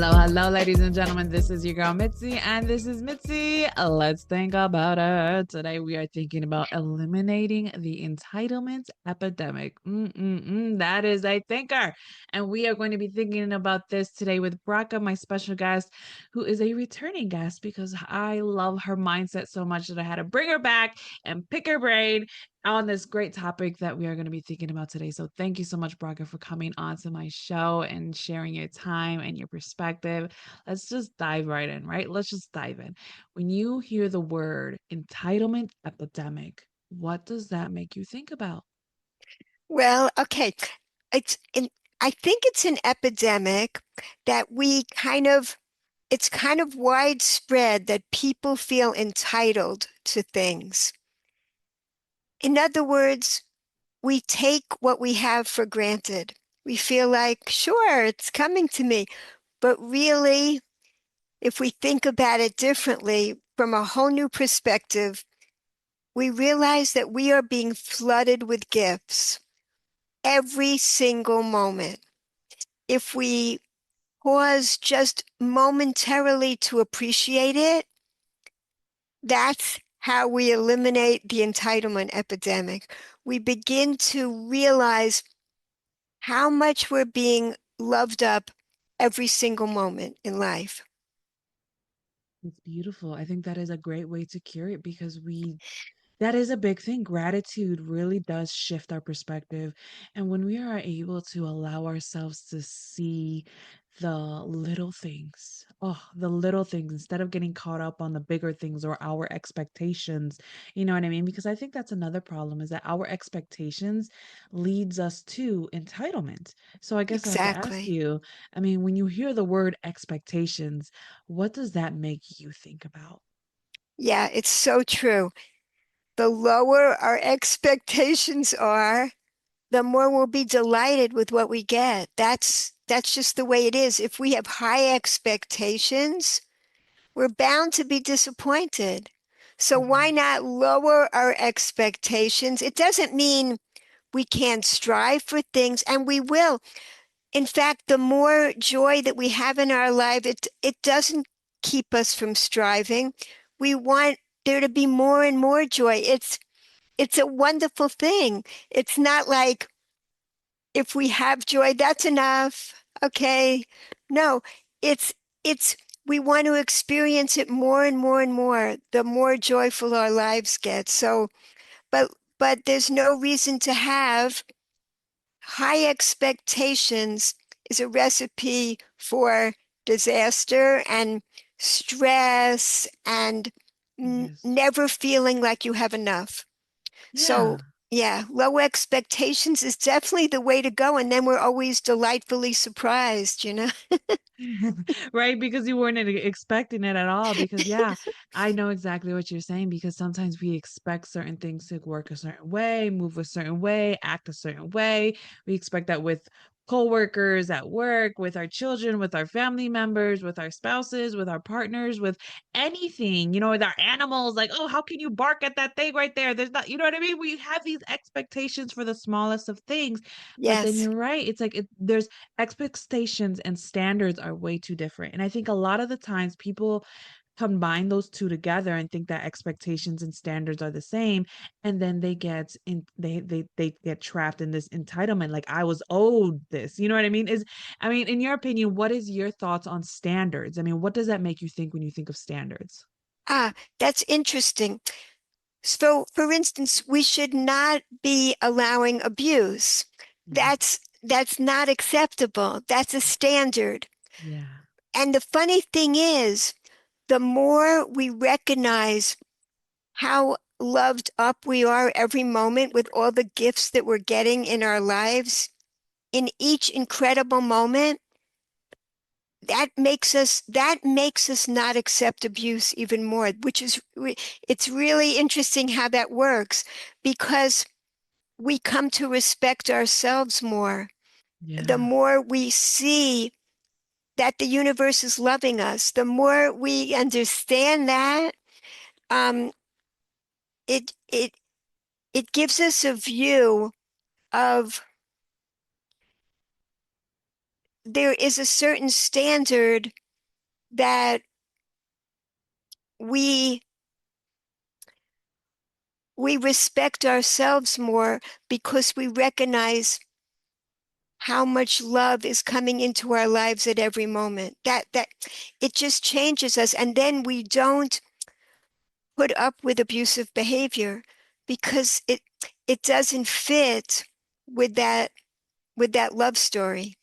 Hello, ladies and gentlemen. This is your girl Mitzi, and this is Mitzi. Let's think about it. Today, we are thinking about eliminating the entitlement epidemic. That is a thinker. And we are going to be thinking about this today with Bracha, my special guest, who is a returning guest because I love her mindset so much that I had to bring her back and pick her brain on this great topic that we are going to be thinking about today. So thank you so much, Braga, for coming on to my show and sharing your time and your perspective. Let's just dive right in, right? Let's just dive in. When you hear the word entitlement epidemic, what does that make you think about? Well, okay. It's in, I think it's an epidemic that it's kind of widespread that people feel entitled to things. In other words, we take what we have for granted. We feel like, sure, it's coming to me. But really, if we think about it differently from a whole new perspective, we realize that we are being flooded with gifts every single moment. If we pause just momentarily to appreciate it, that's how we eliminate the entitlement epidemic. We begin to realize how much we're being loved up every single moment in life. It's beautiful. I think that is a great way to cure it because that is a big thing. Gratitude really does shift our perspective. And when we are able to allow ourselves to see the little things, the little things, instead of getting caught up on the bigger things or our expectations, you know what I mean? Because I think that's another problem is that our expectations leads us to entitlement. So I guess I have to ask Exactly. you, I mean, when you hear the word expectations, what does that make you think about? Yeah, it's so true. The lower our expectations are, the more we'll be delighted with what we get. That's just the way it is. If we have high expectations, we're bound to be disappointed. So why Mhm. not lower our expectations? It doesn't mean we can't strive for things, and we will. In fact, the more joy that we have in our life, it doesn't keep us from striving. We want there to be more and more joy. It's a wonderful thing. It's not like if we have joy, that's enough. Okay. No, it's it's we want to experience it more and more and more, the more joyful our lives get. So, but there's no reason to have high expectations is a recipe for disaster and stress and Yes. never feeling like you have enough. So, Yeah. yeah, low expectations is definitely the way to go. And then we're always delightfully surprised, you know? Right, because you weren't expecting it at all. Because, yeah, I know exactly what you're saying. Because sometimes we expect certain things to work a certain way, move a certain way, act a certain way. We expect that with coworkers at work, with our children, with our family members, with our spouses, with our partners, with anything, with our animals. Like, oh, how can you bark at that thing right there? There's not, you know what I mean? We have these expectations for the smallest of things. But then Yes. you're right. It's like there's expectations and standards are way too different. And I think a lot of the times people combine those two together and think that expectations and standards are the same, and then they get trapped in this entitlement, like I was owed this, you know what I mean? In your opinion, what is your thoughts on standards? I mean, what does that make you think when you think of standards? Ah, that's interesting. So, for instance, we should not be allowing abuse. Mhm. That's not acceptable. That's a standard. Yeah. And the funny thing is, the more we recognize how loved up we are every moment with all the gifts that we're getting in our lives, in each incredible moment, that makes us not accept abuse even more, which is it's really interesting how that works because we come to respect ourselves more. The Yeah. more we see that the universe is loving us, the more we understand that, um, it it it gives us a view of there is a certain standard that we we respect ourselves more because we recognize how much love is coming into our lives at every moment. That it just changes us, and then we don't put up with abusive behavior because it doesn't fit with that love story.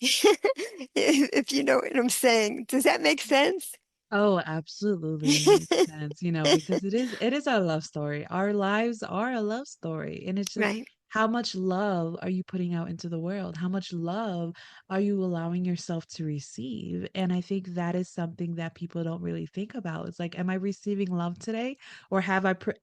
If you know what I'm saying. Does that make sense? Oh, absolutely makes sense, because it is our love story. Our lives are a love story. And it's just Right. how much love are you putting out into the world? How much love are you allowing yourself to receive? And I think that is something that people don't really think about. It's like, am I receiving love today? Or have I put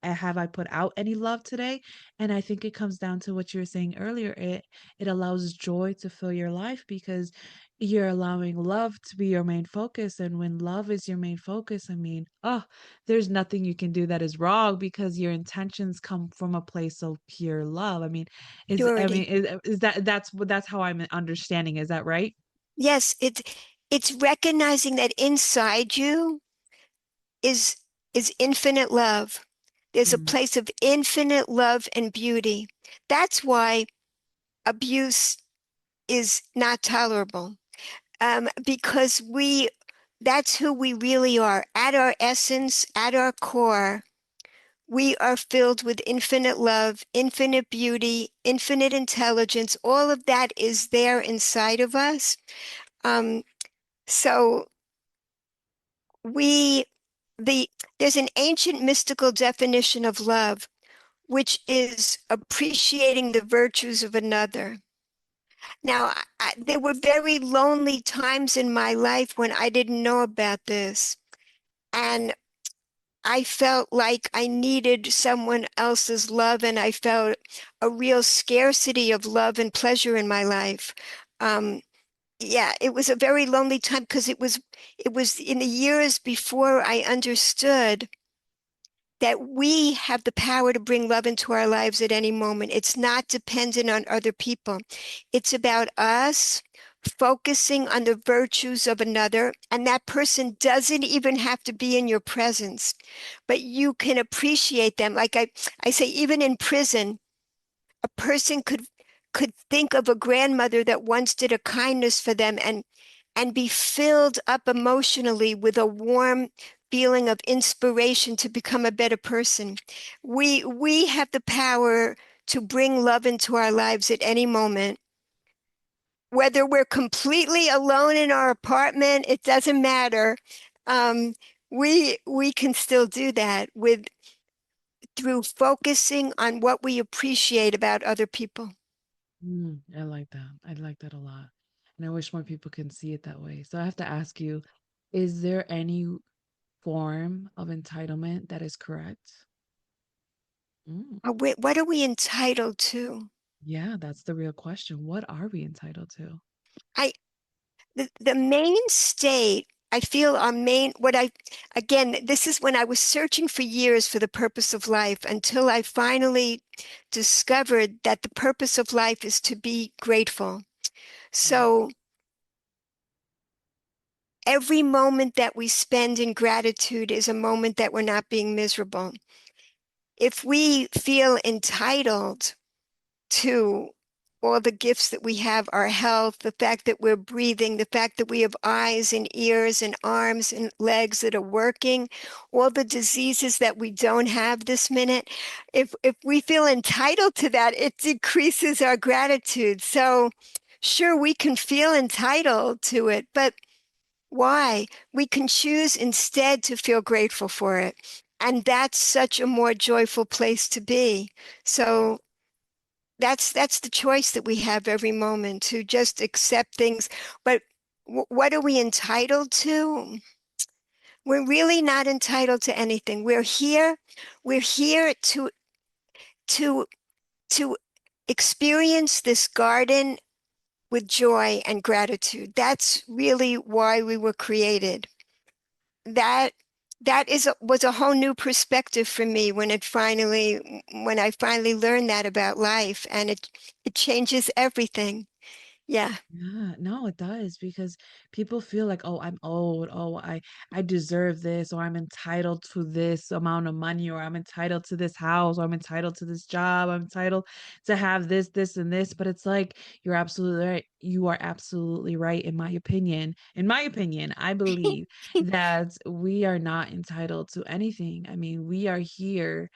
out any love today? And I think it comes down to what you were saying earlier. It allows joy to fill your life because you're allowing love to be your main focus. And when love is your main focus, I mean, oh, there's nothing you can do that is wrong because your intentions come from a place of pure love. I mean, Purity. is that's how I'm understanding. Is that right? Yes, it's recognizing that inside you is is infinite love. There's a Mm, place of infinite love and beauty. That's why abuse is not tolerable. Because that's who we really are. At our essence, at our core, we are filled with infinite love, infinite beauty, infinite intelligence. All of that is there inside of us. Um, so we, the, there's an ancient mystical definition of love, which is appreciating the virtues of another. Now, there were very lonely times in my life when I didn't know about this. And I felt like I needed someone else's love, and I felt a real scarcity of love and pleasure in my life. Um, yeah, it was a very lonely time because it was in the years before I understood that we have the power to bring love into our lives at any moment. It's not dependent on other people. It's about us focusing on the virtues of another, and that person doesn't even have to be in your presence, but you can appreciate them. Like I say, even in prison, a person could think of a grandmother that once did a kindness for them and be filled up emotionally with a warm feeling of inspiration to become a better person. We have the power to bring love into our lives at any moment. Whether we're completely alone in our apartment, it doesn't matter. Um, we can still do that with through focusing on what we appreciate about other people. I like that. I like that a lot. And I wish more people can see it that way. So I have to ask you, is there any form of entitlement that is correct? Mm. What are we entitled to? Yeah, that's the real question. What are we entitled to? I the main state, I feel our main, what I, again, this is when I was searching for years for the purpose of life until I finally discovered that the purpose of life is to be grateful. Mm, So every moment that we spend in gratitude is a moment that we're not being miserable. If we feel entitled to all the gifts that we have, our health, the fact that we're breathing, the fact that we have eyes and ears and arms and legs that are working, all the diseases that we don't have this minute. If we feel entitled to that, it decreases our gratitude. So sure, we can feel entitled to it, but why? We can choose instead to feel grateful for it. And that's such a more joyful place to be. So that's the choice that we have every moment to just accept things. But what are we entitled to? We're really not entitled to anything. We're here to to experience this garden with joy and gratitude. That's really why we were created. That was a whole new perspective for me when I finally learned that about life, and it changes everything. Yeah. Yeah, no, it does because people feel like, oh, I'm old. Oh, I deserve this, or I'm entitled to this amount of money, or I'm entitled to this house, or I'm entitled to this job, I'm entitled to have this, this, and this. But it's like you're absolutely right. You are absolutely right, in my opinion. In my opinion, I believe that we are not entitled to anything. I mean, we are here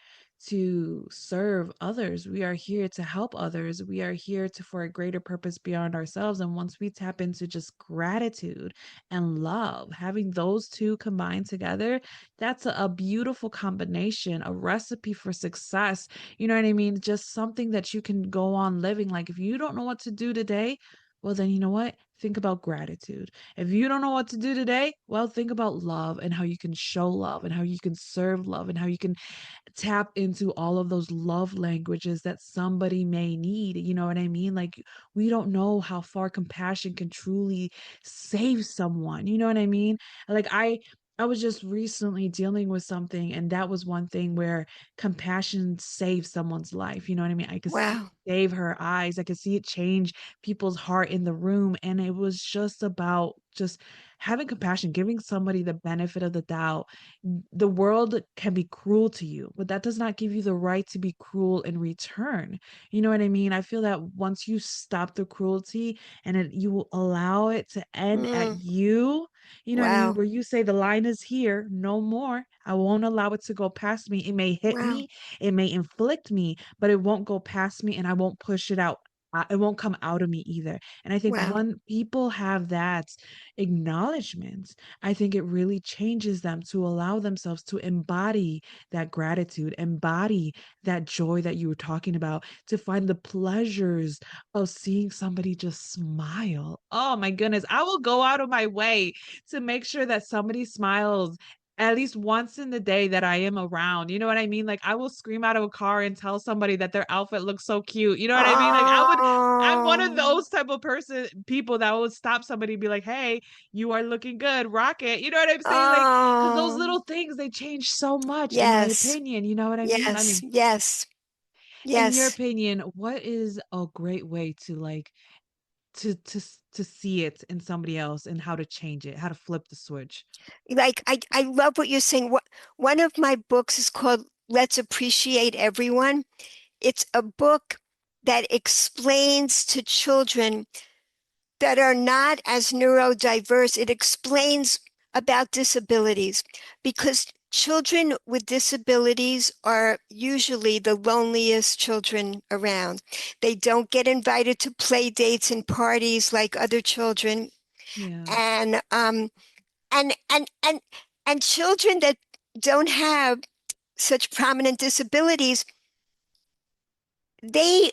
to serve others. We are here to help others. We are here to for a greater purpose beyond ourselves. And once we tap into just gratitude and love, having those two combined together, that's a beautiful combination, a recipe for success. You know what I mean? Just something that you can go on living. Like if you don't know what to do today, well, then you know what? Think about gratitude. If you don't know what to do today, well, think about love and how you can show love and how you can serve love and how you can tap into all of those love languages that somebody may need. You know what I mean? Like, we don't know how far compassion can truly save someone. You know what I mean? Like, I was just recently dealing with something, and that was one thing where compassion saved someone's life. You know what I mean? I could see Wow. it save her eyes. I could see it change people's heart in the room. And it was just about just having compassion, giving somebody the benefit of the doubt. The world can be cruel to you, but that does not give you the right to be cruel in return. You know what I mean? I feel that once you stop the cruelty and you will allow it to end at Mm, you, you know what I mean? wow. Where you say the line is here, no more. I won't allow it to go past me. It may hit Wow. me, it may inflict me, but it won't go past me and I won't push it out. It won't come out of me either. And I think Wow. when people have that acknowledgement, I think it really changes them to allow themselves to embody that gratitude, embody that joy that you were talking about, to find the pleasures of seeing somebody just smile. Oh my goodness. I will go out of my way to make sure that somebody smiles at least once in the day that I am around. You know what I mean? Like I will scream out of a car and tell somebody that their outfit looks so cute. You know what I mean? Like I'm one of Oh, those type of people that would stop somebody and be like, "Hey, you are looking good, rock it." You know what I'm saying? Like, because those oh, little things they change so much, in my yes, opinion. You know what I mean? I yes, mean, yes, in your yes. opinion, what is a great way to like to see it in somebody else and how to change it, how to flip the switch? Like I love what you're saying. What one of my books is called Let's Appreciate Everyone. It's a book that explains to children that are not as neurodiverse. It explains about disabilities because children with disabilities are usually the loneliest children around. They don't get invited to play dates and parties like other children. Yeah. And and and and and children that don't have such prominent disabilities, they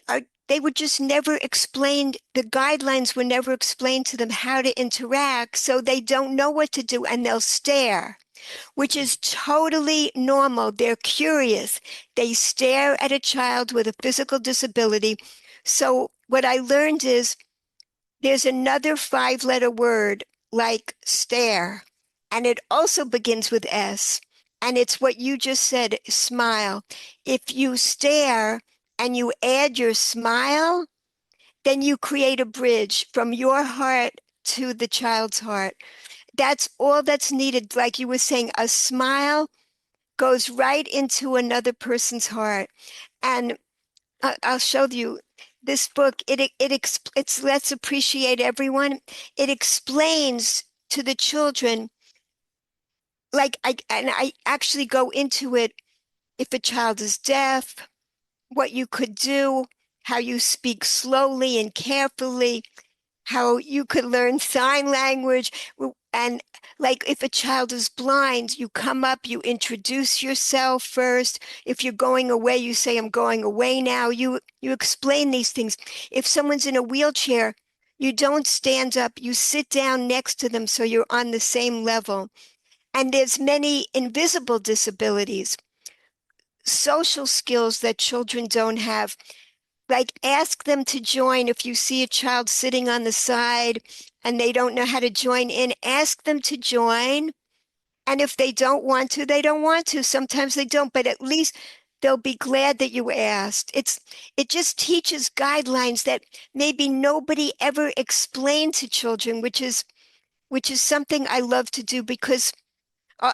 were just never explained, the guidelines were never explained to them how to interact, so they don't know what to do and they'll stare, which is totally normal. They're curious. They stare at a child with a physical disability. So what I learned is there's another five-letter word like stare, and it also begins with S. And it's what you just said, smile. If you stare and you add your smile, then you create a bridge from your heart to the child's heart. That's all that's needed. Like you were saying, a smile goes right into another person's heart. And I'll show you this book. It's Let's Appreciate Everyone. It explains to the children, I actually go into it, if a child is deaf, what you could do, how you speak slowly and carefully, how you could learn sign language. And like if a child is blind, you come up, you introduce yourself first. If you're going away, you say, I'm going away now. You explain these things. If someone's in a wheelchair, you don't stand up, you sit down next to them so you're on the same level. And there's many invisible disabilities, social skills that children don't have, like ask them to join. If you see a child sitting on the side and they don't know how to join in, ask them to join. And if they don't want to, they don't want to. Sometimes they don't, but at least they'll be glad that you asked. It just teaches guidelines that maybe nobody ever explained to children, which is something I love to do because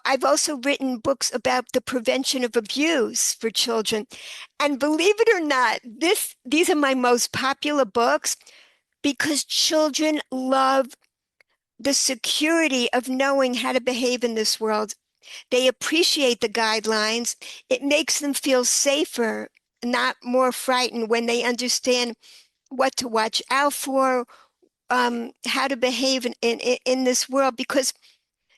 I've also written books about the prevention of abuse for children. And believe it or not, these are my most popular books because children love the security of knowing how to behave in this world. They appreciate the guidelines. It makes them feel safer, not more frightened when they understand what to watch out for, how to behave in this world. Because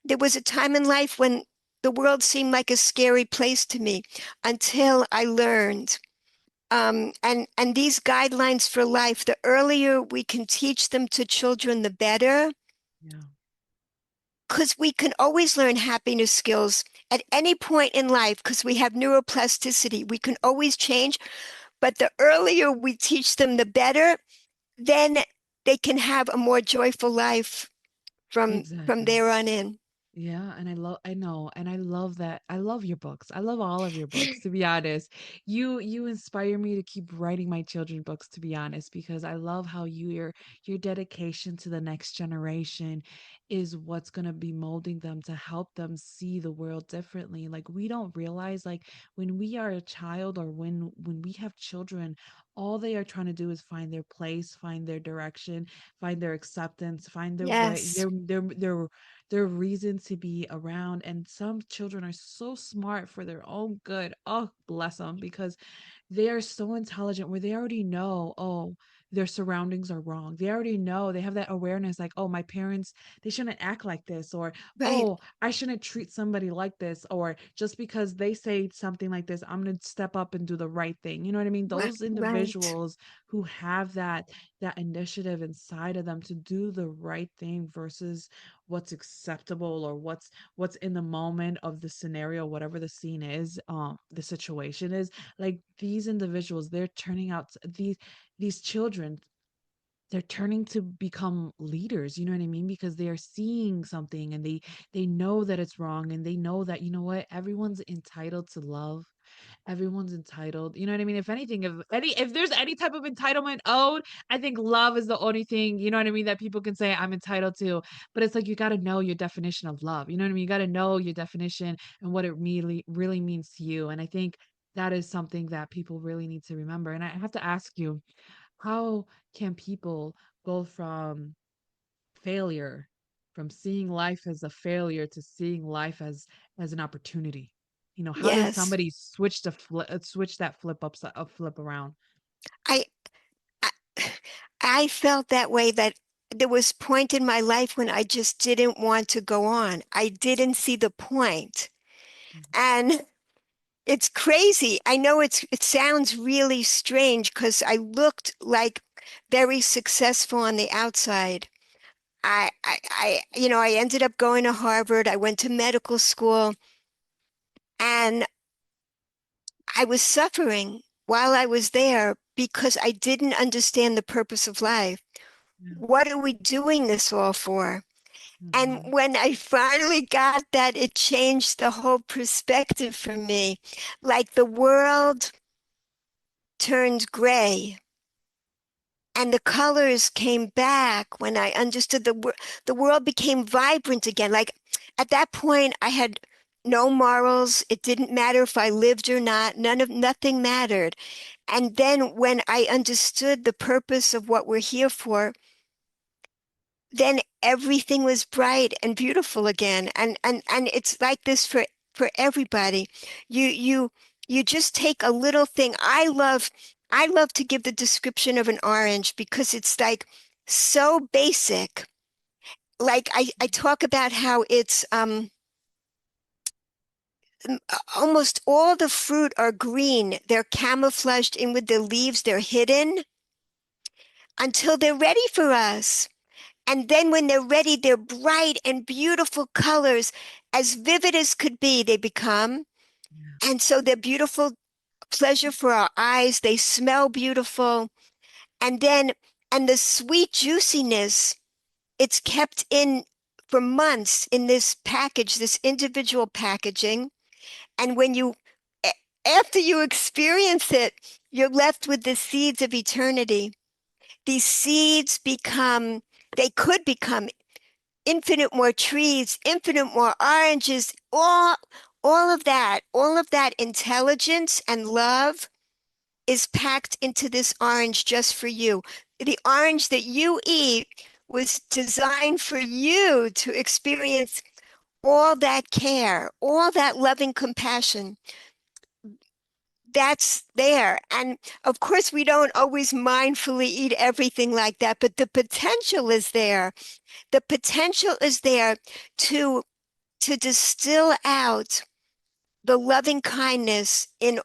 there was a time in life when the world seemed like a scary place to me until I learned. And these guidelines for life, the earlier we can teach them to children, the better, Yeah, because we can always learn happiness skills at any point in life because we have neuroplasticity. We can always change, but the earlier we teach them, the better, then they can have a more joyful life from exactly. there on in. Yeah, and I know, and I love that. I love your books. I love all of your books, to be honest. You inspire me to keep writing my children books, to be honest, because I love how your dedication to the next generation is what's going to be molding them to help them see the world differently. Like we don't realize like when we are a child or when we have children, all they are trying to do is find their place, find their direction, find their acceptance, find their way, Yes, their reason to be around. And some children are so smart for their own good. Oh, bless them, because they are so intelligent where they already know, oh, their surroundings are wrong. They already know, they have that awareness like, oh, my parents, they shouldn't act like this, or right, oh, I shouldn't treat somebody like this, or just because they say something like this, I'm going to step up and do the right thing. You know what I mean? right, Those right. individuals who have that initiative inside of them to do the right thing versus what's acceptable or what's in the moment of the scenario, whatever the scene is, the situation is, like these individuals, they're turning out these children, they're turning to become leaders, you know what I mean? Because they are seeing something and they know that it's wrong, and they know that, you know what, everyone's entitled to love. Everyone's entitled. You know what I mean? If anything, if there's any type of entitlement owed, I think love is the only thing, you know what I mean, that people can say I'm entitled to. But it's like you got to know your definition of love. You know what I mean? You got to know your definition and what it really means to you. And I think that is something that people really need to remember. And I have to ask you, how can people go from failure, from seeing life as a failure to seeing life as an opportunity? You know, how does Yes. somebody switch the switch that flip around? I, I I felt that way that there was point in my life when I just didn't want to go on. I didn't see the point. Mhm. And it's crazy. I know it sounds really strange because I looked like very successful on the outside. I ended up going to Harvard. I went to medical school and I was suffering while I was there because I didn't understand the purpose of life. Yeah. What are we doing this all for? And Mhm. when I finally got that, it changed the whole perspective for me. Like the world turned gray and the colors came back when I understood the world became vibrant again. Like at that point, I had no morals. It didn't matter if I lived or not. Nothing mattered. And then when I understood the purpose of what we're here for, then everything was bright and beautiful again. And it's like this for everybody. You just take a little thing. I love to give the description of an orange because it's like so basic. Like I talk about how it's almost all the fruit are green. They're camouflaged in with the leaves, they're hidden until they're ready for us. And then when they're ready, they're bright and beautiful colors, as vivid as could be, they become. Yeah. And so they're beautiful pleasure for our eyes. They smell beautiful. And then, and the sweet juiciness, it's kept in for months in this package, this individual packaging. And when you after you experience it, you're left with the seeds of eternity. These seeds become, they could become infinite more trees, infinite more oranges, all of that intelligence and love is packed into this orange just for you. The orange that you eat was designed for you to experience all that care, all that loving compassion. That's there. And of course, we don't always mindfully eat everything like that, but the potential is there. The potential is there to distill out the loving kindness in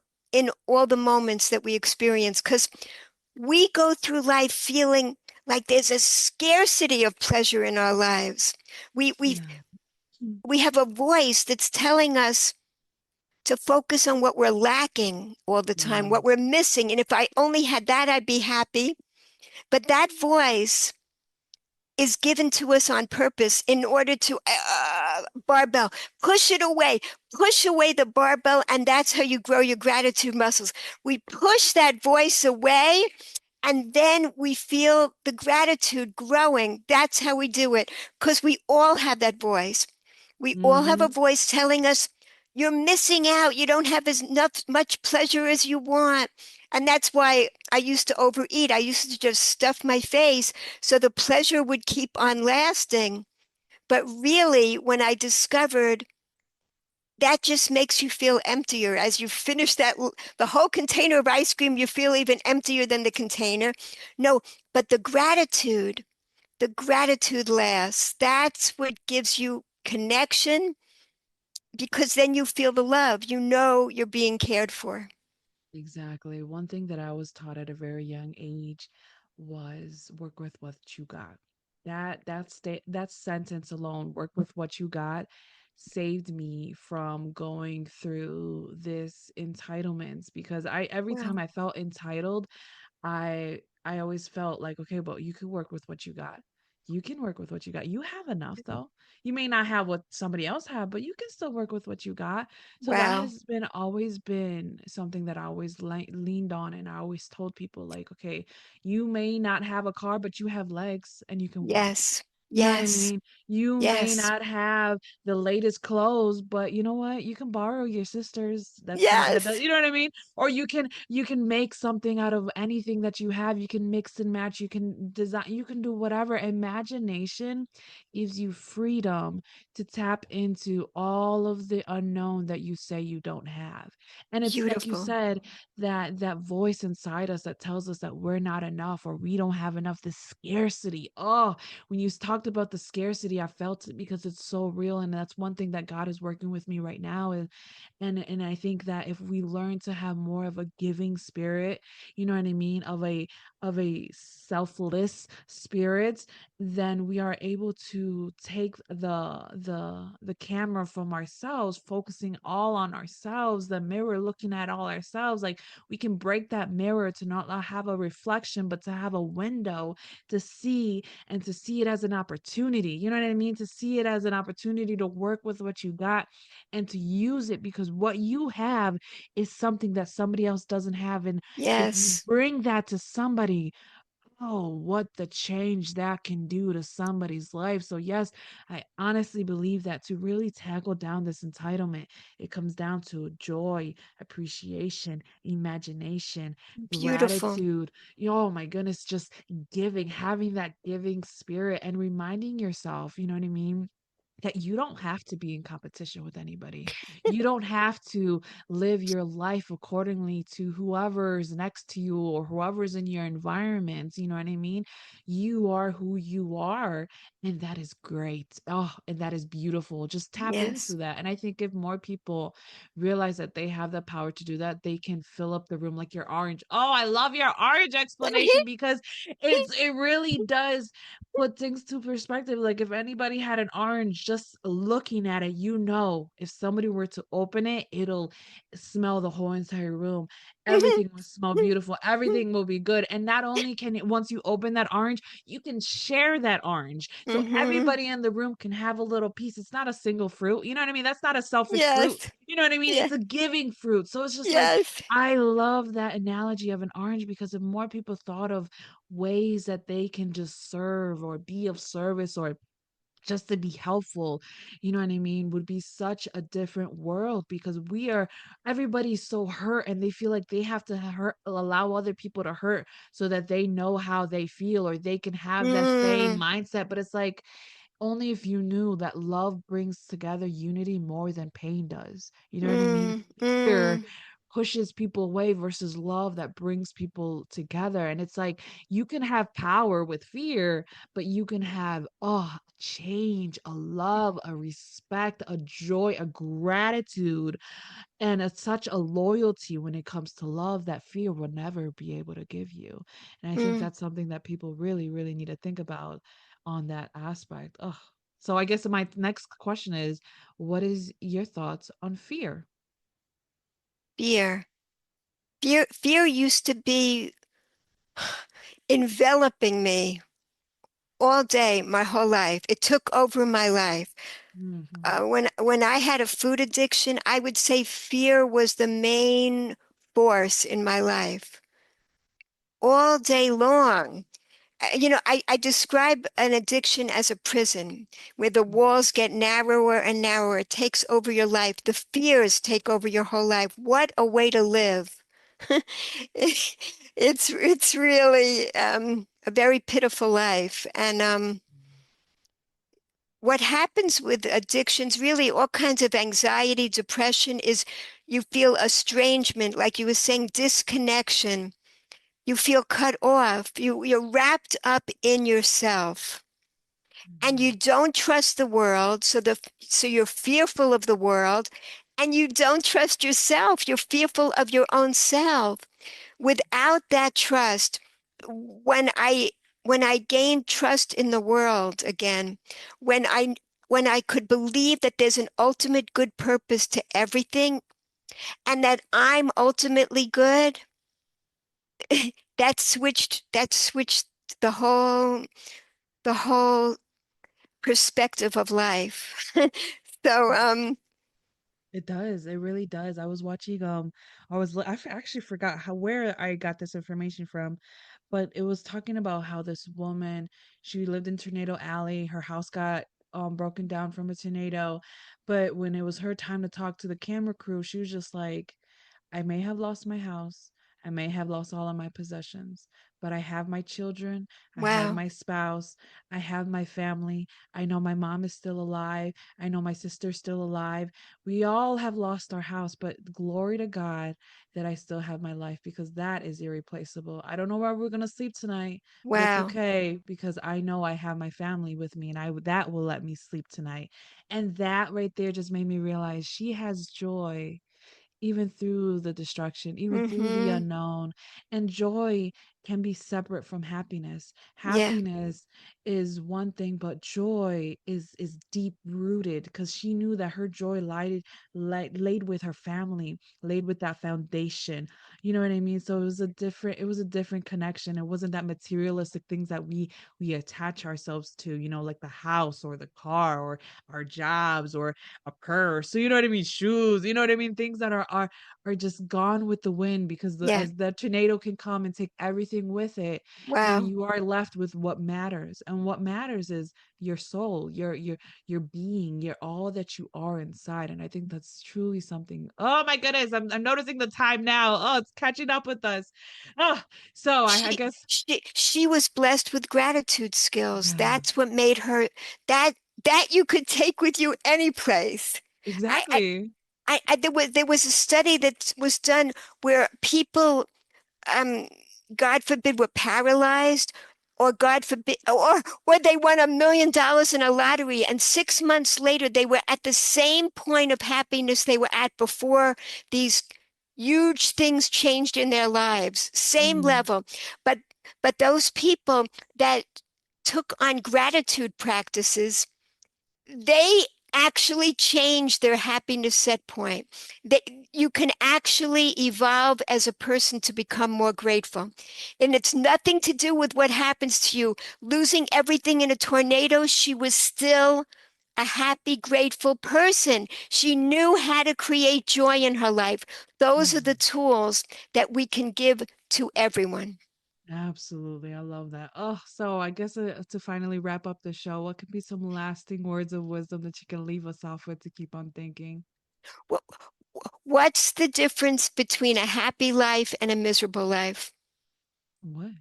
all the moments that we experience, because we go through life feeling like there's a scarcity of pleasure in our lives. We we Yeah. Mm. we have a voice that's telling us to focus on what we're lacking all the time, what we're Yes. missing. And if I only had that, I'd be happy. But that voice is given to us on purpose in order to barbell, push away the barbell, and that's how you grow your gratitude muscles. We push that voice away, and then we feel the gratitude growing. That's how we do it, because we all have that voice. We all have a Mm-hmm. voice telling us, you're missing out. You don't have as much pleasure as you want. And that's why I used to overeat. I used to just stuff my face so the pleasure would keep on lasting. But really, when I discovered that just makes you feel emptier as you finish the whole container of ice cream, you feel even emptier than the container. No, but the gratitude lasts. That's what gives you connection, because then you feel the love. You know you're being cared for. Exactly. One thing that I was taught at a very young age was work with what you got. That sentence alone, work with what you got, saved me from going through this entitlements because I every time Well, I felt entitled, I always felt like, okay, but you can work with what you got. You can work with what you got. You have enough though. You may not have what somebody else have, but you can still work with what you got. So that well, has been always been something that I always leaned on, and I always told people like, okay, you may not have a car, but you have legs and you can walk. yes, You know what I yes, mean? You may yes, not have the latest clothes, but you know what? You can borrow your sister's. That's not that does, yes, you know what I mean? Or you can make something out of anything that you have. You can mix and match. You can design. You can do whatever. Imagination gives you freedom to tap into all of the unknown that you say you don't have. And it's like you beautiful. said, that voice inside us that tells us that we're not enough or we don't have enough, the scarcity. Oh, when you talked about the scarcity, I felt it because it's so real. And that's one thing that God is working with me right now is, and I think that if we learn to have more of a giving spirit, you know what I mean, of a selfless spirit, then we are able to take the camera from ourselves, focusing all on ourselves, the mirror looking at all ourselves. Like we can break that mirror to not have a reflection, but to have a window to see, and to see it as an opportunity. You know what I mean? To see it as an opportunity to work with what you got and to use it, because what you have is something that somebody else doesn't have. And if you Yes, bring that to somebody, oh, what the change that can do to somebody's life. So, yes, I honestly believe that to really tackle down this entitlement, it comes down to joy, appreciation, imagination, beautiful. gratitude. Oh my goodness, just giving, having that giving spirit and reminding yourself, you know what I mean? That you don't have to be in competition with anybody. You don't have to live your life accordingly to whoever's next to you or whoever's in your environment. You know what I mean? You are who you are, and that is great. Oh, and that is beautiful. Just tap into Yes. that. And I think if more people realize that they have the power to do that, they can fill up the room like your orange. Oh, I love your orange explanation because it really does put things to perspective. Like if anybody had an orange just looking at it, you know, if somebody were to open it, it'll smell the whole entire room. Everything will smell beautiful. Everything will be good. And not only can it, once you open that orange, you can share that orange. So Hmm. everybody in the room can have a little piece. It's not a single fruit. You know what I mean? That's not a selfish fruit. Yes. You know what I mean? Yeah. It's a giving fruit. So it's just like, Yes. I love that analogy of an orange because if more people thought of ways that they can just serve or be of service or just to be helpful, you know what I mean, would be such a different world because everybody's so hurt and they feel like they have to hurt, allow other people to hurt so that they know how they feel or they can have that same Mm, mindset. But it's like, only if you knew that love brings together unity more than pain does. You know what I mean? mm, Fear mm, pushes people away versus love that brings people together. And it's like you can have power with fear, but you can have change, a love, a respect, a joy, a gratitude, and such a loyalty when it comes to love that fear will never be able to give you. And I think mm. that's something that people really, really need to think about on that aspect. Ugh. So I guess my next question is, what is your thoughts on fear? Fear. Fear used to be enveloping me all day, my whole life. It took over my life. Hmm. When I had a food addiction, I would say fear was the main force in my life all day long. I describe an addiction as a prison where the walls get narrower and narrower. It takes over your life. The fears take over your whole life. What a way to live. It's really a very pitiful life. And what happens with addictions, really all kinds of anxiety, depression, is you feel estrangement, like you were saying, disconnection. You feel cut off. You're wrapped up in yourself. And you Hmm. don't trust the world, so you're fearful of the world, and you don't trust yourself. You're fearful of your own self. Without that trust, when I when I gained trust in the world again, when I when I could believe that there's an ultimate good purpose to everything and that I'm ultimately good, that switched the whole perspective of life. So, It does. It really does. I was watching I was actually forgot how where I got this information from, but it was talking about how this woman, she lived in Tornado Alley, her house got broken down from a tornado, but when it was her time to talk to the camera crew, she was just like, I may have lost my house. I may have lost all of my possessions, but I have my children. I have wow, my spouse. I have my family. I know my mom is still alive. I know my sister's still alive. We all have lost our house, but glory to God that I still have my life because that is irreplaceable. I don't know where we're going to sleep tonight, but it's wow. okay because I know I have my family with me and that will let me sleep tonight. And that right there just made me realize she has joy even through the destruction, even through the Mm-hmm. unknown. And joy can be separate from happiness. Yeah, Happiness is one thing, but joy is deep rooted because she knew that her joy laid with her family, laid with that foundation. You know what I mean? So it was a different connection. It wasn't that materialistic things that we attach ourselves to, like the house or the car or our jobs or a purse. So you know what I mean? Shoes, you know what I mean? Things that are just gone with the wind because yeah. as the tornado can come and take everything with it, Wow. you are left with what matters. And what matters is your soul, your being, your all that you are inside. And I think that's truly something. Oh my goodness, I'm noticing the time now. Oh, it's catching up with us. Oh, so I She guess she was blessed with gratitude skills. yeah, That's what made her that that you could take with you any place. I, I, exactly. there was a study that was done where people um, God forbid, were paralyzed, or God forbid, or they won $1 million in a lottery, and 6 months later they were at the same point of happiness they were at before these huge things changed in their lives. Same Mm, level, but those people that took on gratitude practices, they actually change their happiness set point. That you can actually evolve as a person to become more grateful. And it's nothing to do with what happens to you. Losing everything in a tornado, she was still a happy, grateful person. She knew how to create joy in her life. Those are the Mhm. tools that we can give to everyone. Absolutely. I love that. Oh, so I guess to finally wrap up the show, what could be some lasting words of wisdom that you can leave us off with to keep on thinking? What's the difference between a happy life and a miserable life? What?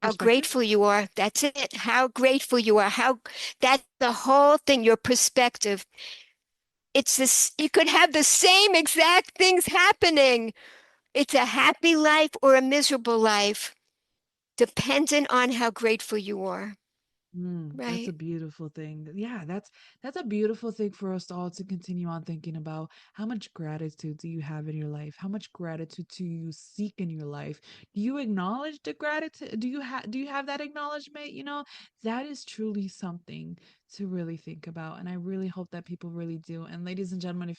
How Perspective? grateful you are. That's it. How grateful you are. How that's the whole thing, your perspective. It's this, you could have the same exact things happening. It's a happy life or a miserable life, dependent on how grateful you are. That's a Right? beautiful thing. Yeah, that's a beautiful thing for us all to continue on thinking about. How much gratitude do you have in your life? How much gratitude do you seek in your life? Do you acknowledge the gratitude? Do you have that acknowledgement? That is truly something to really think about. And I really hope that people really do. And ladies and gentlemen,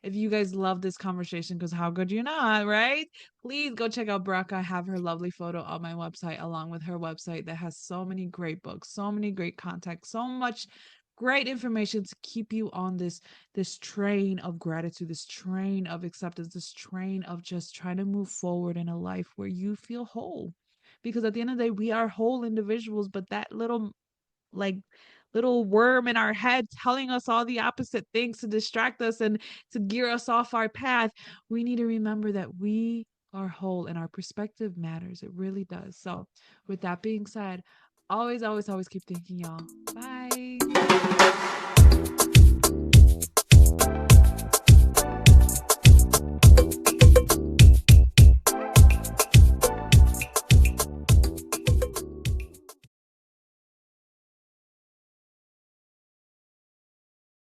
if you guys love this conversation, because how could you not, right? Please go check out Bracha. I have her lovely photo on my website, along with her website that has so many great books, so many great content, so much great information to keep you on this train of gratitude, this train of acceptance, this train of just trying to move forward in a life where you feel whole. Because at the end of the day, we are whole individuals, but that like little worm in our head telling us all the opposite things to distract us and to gear us off our path, we need to remember that we are whole and our perspective matters. It really does. So, with that being said, always, always, always keep thinking, y'all. Bye.